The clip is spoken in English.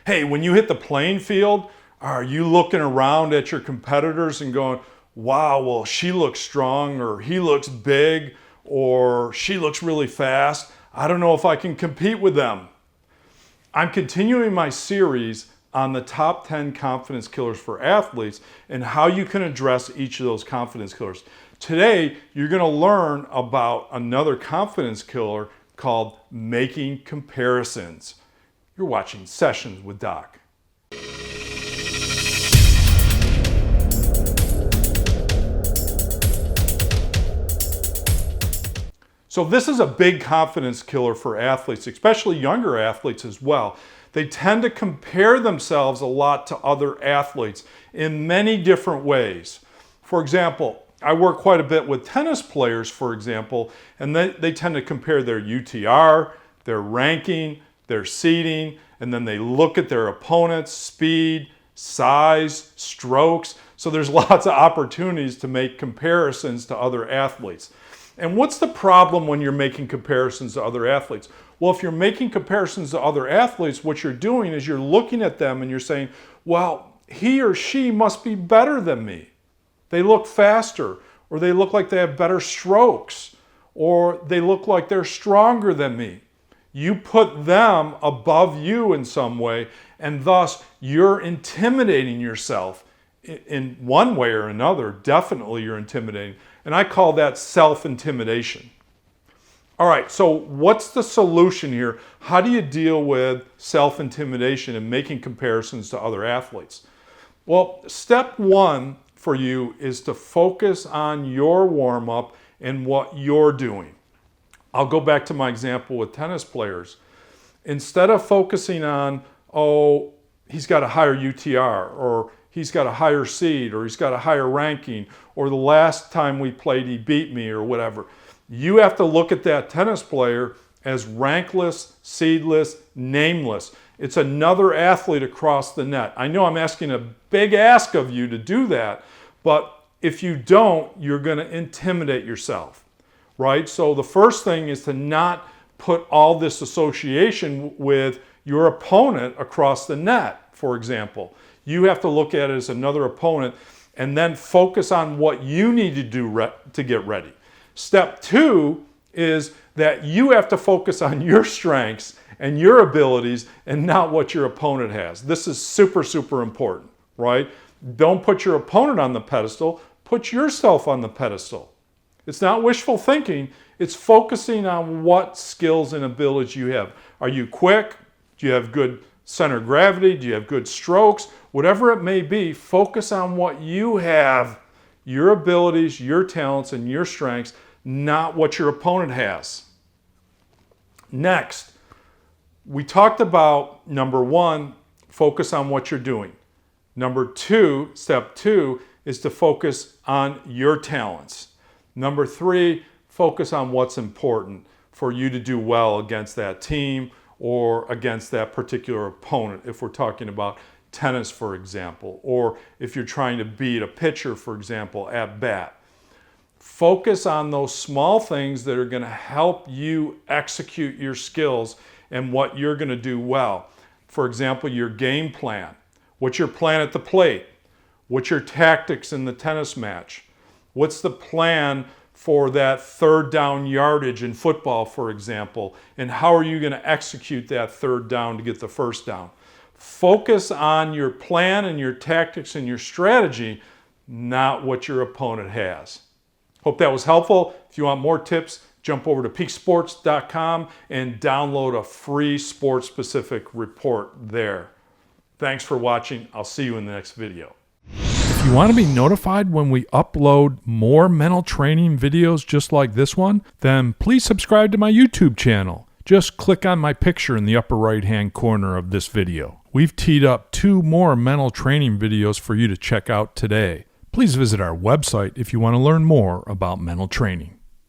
Hey, when you hit the playing field, are you looking around at your competitors and going, wow, well, she looks strong, or he looks big, or she looks really fast. I don't know if I can compete with them. I'm continuing my series on the top 10 confidence killers for athletes and how you can address each of those confidence killers. Today, you're going to learn about another confidence killer called making comparisons. You're watching Sessions with Doc. So this is a big confidence killer for athletes, especially younger athletes as well. They tend to compare themselves a lot to other athletes in many different ways. For example, I work quite a bit with tennis players, for example, and they tend to compare their UTR, their ranking, their seeding, and then they look at their opponent's speed, size, strokes. So there's lots of opportunities to make comparisons to other athletes. And what's the problem when you're making comparisons to other athletes? Well, if you're making comparisons to other athletes, what you're doing is you're looking at them and you're saying, well, he or she must be better than me. They look faster, or they look like they have better strokes, or they look like they're stronger than me. You put them above you in some way, and thus you're intimidating yourself in one way or another. Definitely you're intimidating. And I call that self-intimidation. All right, so what's the solution here? How do you deal with self-intimidation and making comparisons to other athletes? Well, step one for you is to focus on your warm-up and what you're doing. I'll go back to my example with tennis players. Instead of focusing on, oh, he's got a higher UTR, or he's got a higher seed, or he's got a higher ranking, or the last time we played he beat me, or whatever. You have to look at that tennis player as rankless, seedless, nameless. It's another athlete across the net. I know I'm asking a big ask of you to do that, but if you don't, you're going to intimidate yourself, right? So the first thing is to not put all this association with your opponent across the net, for example. You have to look at it as another opponent and then focus on what you need to do to get ready. Step two is that you have to focus on your strengths and your abilities and not what your opponent has. This is super, super important, right? Don't put your opponent on the pedestal, put yourself on the pedestal. It's not wishful thinking, it's focusing on what skills and abilities you have. Are you quick? Do you have good center of gravity? Do you have good strokes? Whatever it may be, focus on what you have, your abilities, your talents, and your strengths, not what your opponent has. Next, we talked about number one, focus on what you're doing. Number two, step two, is to focus on your talents. Number three, focus on what's important for you to do well against that team or against that particular opponent, if we're talking about tennis, for example, or if you're trying to beat a pitcher, for example, at bat. Focus on those small things that are going to help you execute your skills and what you're going to do well. For example, your game plan. What's your plan at the plate? What's your tactics in the tennis match? What's the plan for that third down yardage in football, for example? And how are you going to execute that third down to get the first down? Focus on your plan and your tactics and your strategy, not what your opponent has. Hope that was helpful. If you want more tips, jump over to peaksports.com and download a free sports-specific report there. Thanks for watching. I'll see you in the next video. If you want to be notified when we upload more mental training videos just like this one, then please subscribe to my YouTube channel. Just click on my picture in the upper right-hand corner of this video. We've teed up 2 more mental training videos for you to check out today. Please visit our website if you want to learn more about mental training.